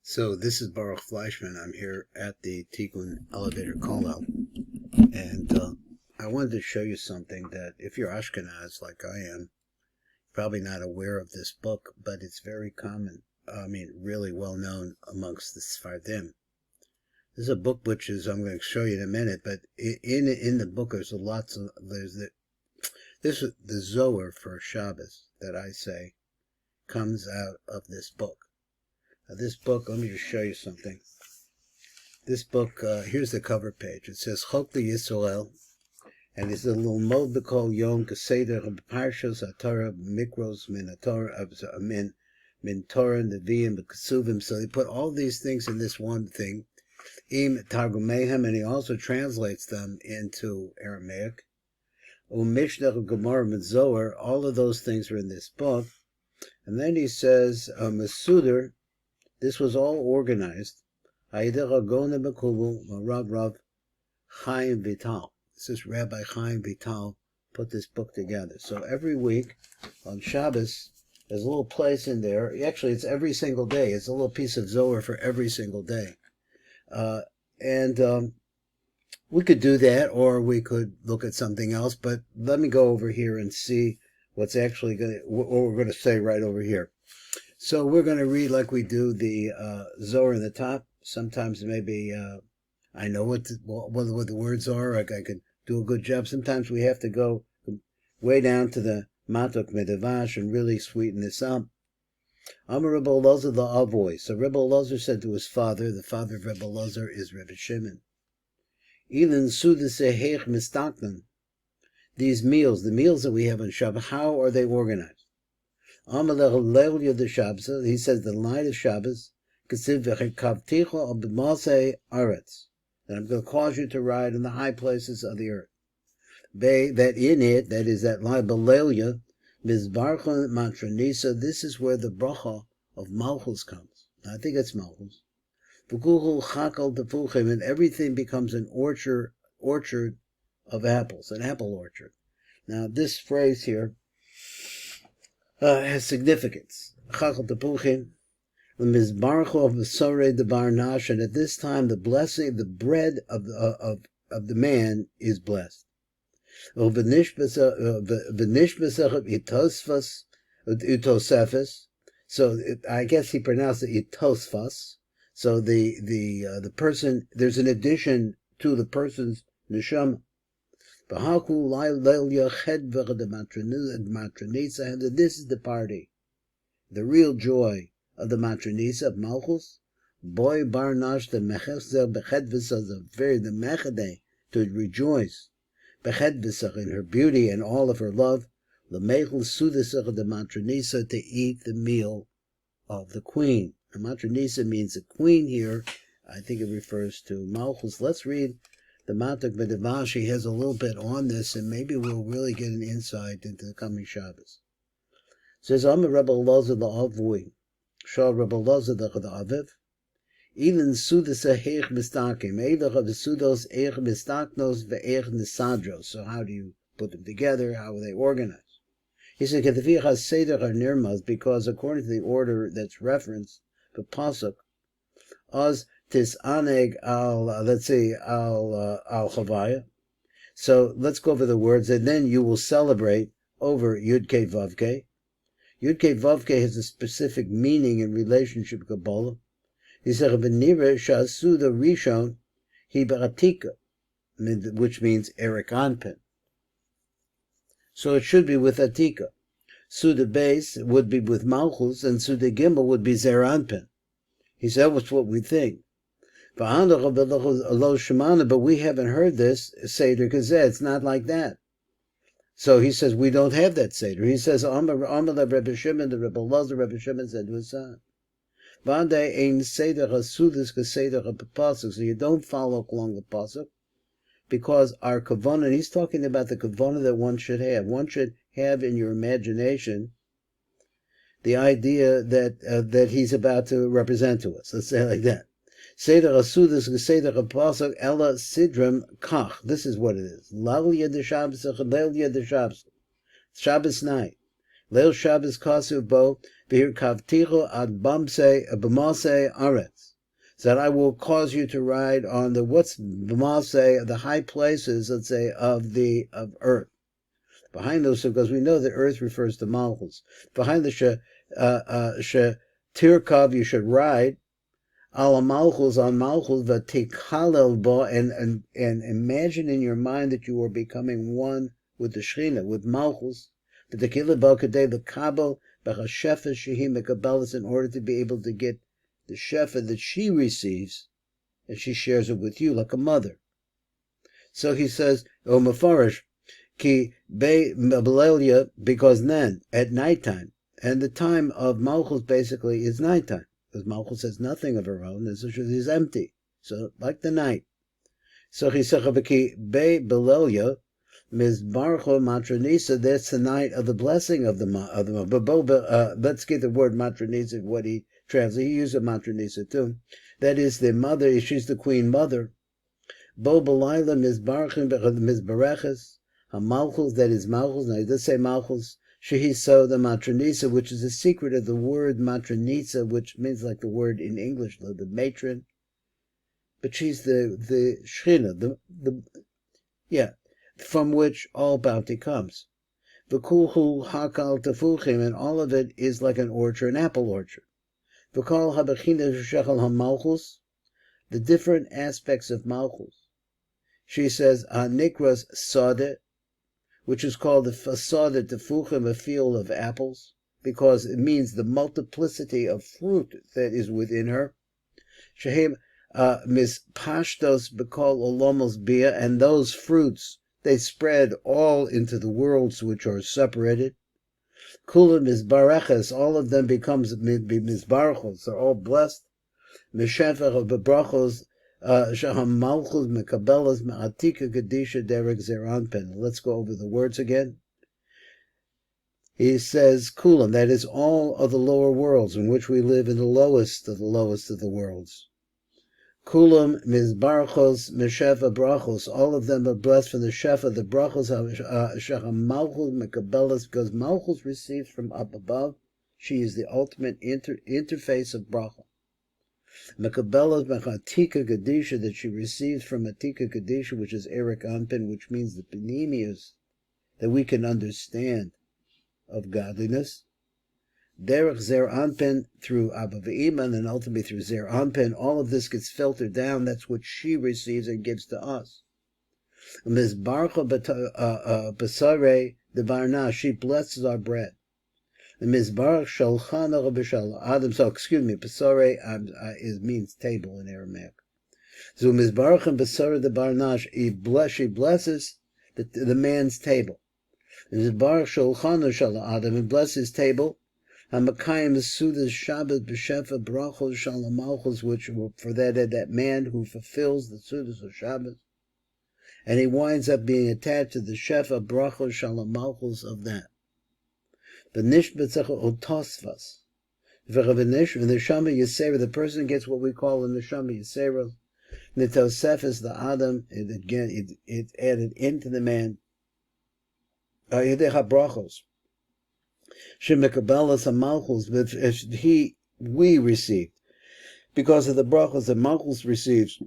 So this is Baruch Fleischman. I'm here at the Tikkun elevator call-out, and I wanted to show you something that if you're Ashkenaz like I am, probably not aware of this book, but it's very common. Really well known amongst the Sephardim. This is a book which is I'm going to show you in a minute, but in the book there's the Zohar for Shabbos that I say comes out of this book. This book, let me just show you something. This book, here's the cover page. It says Chok Yisrael, and it's a little Modbekol Yom Keseder Parshas Torah Mikros Min Torah Min Torah Neviim Kesuvim. So they put all these things in this one thing. Im Targumehem, and he also translates them into Aramaic. Mishnah Gemara Zohar. All of those things are in this book. And then he says Masuder. This was all organized. Rav Chaim Vital. This is Rabbi Chaim Vital put this book together. So every week on Shabbos, there's a little place in there. Actually, it's every single day. It's a little piece of Zohar for every single day. We could do that, or we could look at something else. But let me go over here and see what's actually what we're going to say right over here. So we're going to read like we do the Zohar in the top. Sometimes maybe I know what the words are. I could do a good job. Sometimes we have to go way down to the Matok Medavash and really sweeten this up. Amar Rebbe Elazar the Avoy. So Rebbe Elazar said to his father, the father of Rebbe Elazar is Rebbe Shimon. Elin Sudasehech Mistaknan. These meals, the meals that we have on Shabbat, how are they organized? He says the night of Shabbos, that I'm going to cause you to ride in the high places of the earth. That in it, that is that lie Belelia, Mizbarcha Matranisa, this is where the bracha of Malchus comes. I think it's Malchus. And everything becomes an orchard of apples, an apple orchard. Now this phrase here has significance. Chachal Tepuchim, the Mizbarcho of the Sorei de Barnash, and at this time the blessing, the bread of the man is blessed. So I guess he pronounced it itosfas. So the person, there's an addition to the person's neshama. And this is the party, the real joy of the matronisa of Malchus. Boy Barnash the Mechesel Bechedvisah, the Mechade, to rejoice Bechedvisah in her beauty and all of her love. The Mechel Sudisach the matronisa, to eat the meal of the queen. The matronisa means the queen here. I think it refers to Malchus. Let's read the Matok Medavash. He has a little bit on this, and maybe we'll really get an insight into the coming Shabbos. It says, I'm a Rebbe Elazar the Avui, Shah Rebbe Elazar the Aviv, Elin Sudas Heich Mistakim, Eilach of the Sudos Eich Mistaknos Ve'eich Nisadros. So how do you put them together? How are they organized? He said, Ketavich Seder Nirmaz, because according to the order that's referenced, the Pasuk, Oz Tis Aneg al, al Chavaya. So let's go over the words, and then you will celebrate over Yud-Kei Vav-Kei. Yud-Kei Vav-Kei has a specific meaning in relationship to Kabbalah. He said, V'nira sha'asu the Rishon hi ba'atika, which means Eric Anpin. So it should be with Atika. Suda Beis would be with Malchus, and Suda Gimel would be Zer Anpin. He said, that's what we think. But we haven't heard this Seder Kazeh. It's not like that. So he says, we don't have that Seder. He says, Amar Rebbe Shimon, the Rebbe Elazar, Rebbe Shimon said to his son, Vande ein Seder HaSudas Keseder HaPasuk. So you don't follow along the Pasuk, because our Kavanah, and he's talking about the Kavanah that one should have. One should have in your imagination the idea that he's about to represent to us. Let's say it like that. Seder Asudas Seder Pasuk Ella Sidram Kach. This is what it is. Lal Yad Shabbos, Leil Yad Shabbos. Shabbos night. Leil Shabbos kasu bo v'hir kavticho ad b'masei aretz. So that I will cause you to ride on the b'masei, the high places, let's say, of earth. Behind those, because we know the earth refers to Malchus. Behind the tirkav, you should ride. Ala Malchus, on Malchus, v'tikalel bo, and imagine in your mind that you are becoming one with the Shechina, with Malchus. V'tekilel bo kadei v'kabel b'chashefa shehi mekabelis, in order to be able to get the shefa that she receives, and she shares it with you like a mother. So he says, O Mefarish, Ki be Belelia, because then at nighttime, and the time of Malchus basically is nighttime, because Malchus has nothing of her own, and so she is empty. So like the night. So he said, Ki be Belelia, Mizbarcho Matronisa, that's the night of the blessing of the let's get the word Matronisa, what he translates. He used a Matronisa too. That is the mother, she's the queen mother. Bo Belayla Mizbarchim Mizbareches. Malchus, that is Malchus. Now he does say Malchus. Shehi so the Matronisa, which is a secret of the word Matronisa, which means like the word in English, the matron. But she's the Shechina, from which all bounty comes. V'kulhu hakal tefuchim, and all of it is like an orchard, an apple orchard. V'kol habechina shechal hamalchus, the different aspects of Malchus. She says, Nikras Sade, which is called the Fasada Tefuchim, a field of apples, because it means the multiplicity of fruit that is within her. Shehem Mis Pashtos Bekol Olomos Bia, and those fruits, they spread all into the worlds which are separated. Kula Mizbareches, all of them becomes Mizbarchos, they're all blessed. Mishefer of Bebrachos, Shaham Malchus Mekabelas Ma'atika Kadisha Derek Zeranpen. Let's go over the words again. He says, Kulam, that is all of the lower worlds in which we live in the lowest of the worlds. Kulam Mizbarchos Mishefa Brachos, all of them are blessed from the Shefa, the Brachos, Shaham Malchus Mekabelas, because Malchus receives from up above. She is the ultimate interface of Bracha. Mekabelas Mechatika Kadisha, that she receives from Atika Kadisha, which is Eric Anpin, which means the Penemius, that we can understand of godliness. Derech Zer Anpin, through Abba Ve'iman, and ultimately through Zer Anpin, all of this gets filtered down. That's what she receives and gives to us. Mizbarcha Basare the Barna, she blesses our bread. Mizbarach Shalchana Rabishal Adam. So excuse me, Basare means table in Aramaic. So Mizbarach and Basara the Barnash, she blesses the man's table. Mizbarach Shalchana Shal Adam, and bless his table. Hamakayim Sudas Shabbat B'Shefa Brachos Shalom Malchus, which for that man who fulfills the Sudas of Shabbat, and he winds up being attached to the Shefa Brachos Shalom Malchus of that. The neshama yisera, the person gets what we call a neshama yisera. Nitosef is the Adam, it's added into the man. Yedecha brachos. Shemekabelas hamalchus, we received. Because of the brachos that Malchus receives.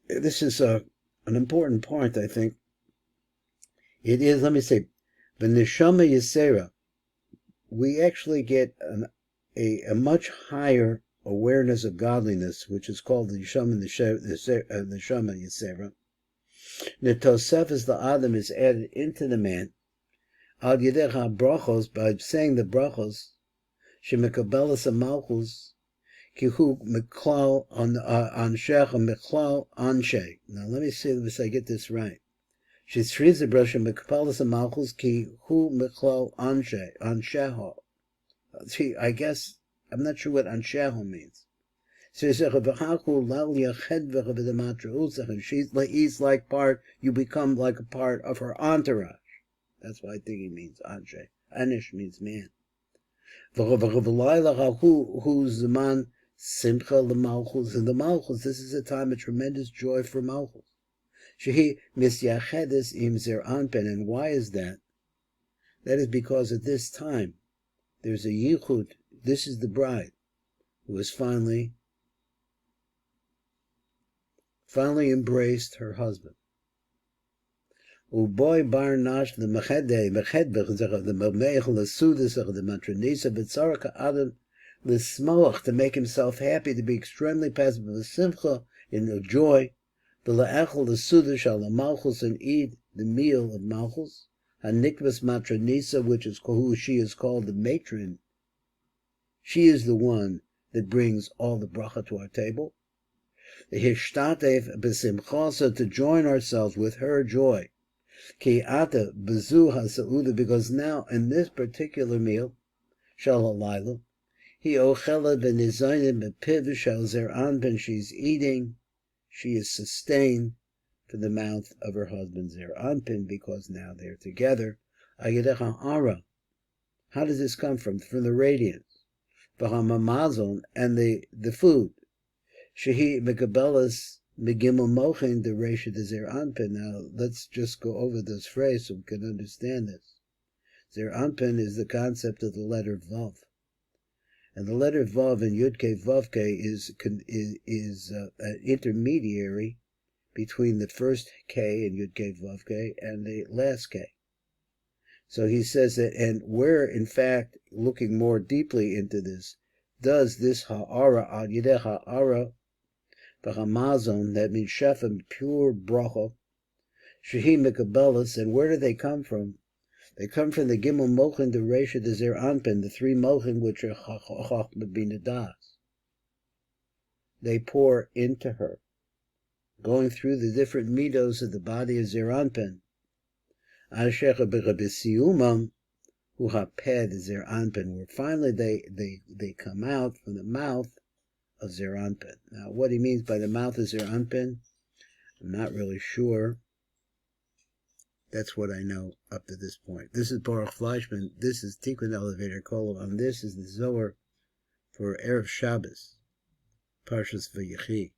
This is an important part, I think. It is, let me say, the neshama yisera, we actually get a much higher awareness of godliness, which is called the Neshama Yisera. Netosef is the Adam is added into the man. Al Yedecha Brachos, by saying the Brachos, Shemekabelas Malchus, Kihu Meklal Anshech Meklal Anshe. Now let me see if I get this right. She's Shriza Brasha Mekabelas Malchus, Kihu Meklal Ansheho. See, I guess, I'm not sure what Ansheho means. So he said, he's like part, you become like a part of her entourage. That's what I think he means, Anshe. Anish means man. Who's the man? Simcha l'malchus. In the malchus, this is a time of tremendous joy for malchus. Shehi misyachedes im zer anpen. And why is that? That is because at this time, There's a yichud. This is the bride who has finally embraced her husband. Uboy bar nash the mechede mechedbech the memeichel asudis the matronisa v'tzaraka adam l'smoach, to make himself happy, to be extremely passive with simcha, in joy, the la'echel asudis al malchus, and eat the meal of malchus, hanikvas matronisa, which is who she is called the matron. She is the one that brings all the bracha to our table. The hishtatev b'simchasa, to join ourselves with her joy. Ki ata bezu hasauda, because now in this particular meal, shal halayla, he ochela v'nizayim b'piv shal zer anpin, she's eating, she is sustained from the mouth of her husband zer anpin, because now they're together. Ayedecha ara. How does this come from? From the radiance. V'hamamazon, and the food. Shehi mekabelas megimel mochin the resha de zer anpin. Now let's just go over this phrase so we can understand this. Zer anpin is the concept of the letter vav, and the letter vav in yudke vavke is an intermediary between the first k in yudke vavke and the last k. So he says that, and we're in fact looking more deeply into this. Does this ha'ara al yideh ha'ara v'hamazon, that means shefem, pure bracha, shehi mekabelas, and where do they come from? They come from the gimel mochin, the resha, the zer anpin, the three mochin, which are chachma bina das. They pour into her, going through the different midos of the body of zer anpin. Ashecha b'rabisiyumam hu haped zer anpin, where finally they come out from the mouth of zer anpin. Now, what he means by the mouth of zer anpin, I'm not really sure. That's what I know up to this point. This is Baruch Fleischman. This is Tikkun Elevator Kolov, and this is the Zohar for Erev Shabbos, Parshas Vayachi.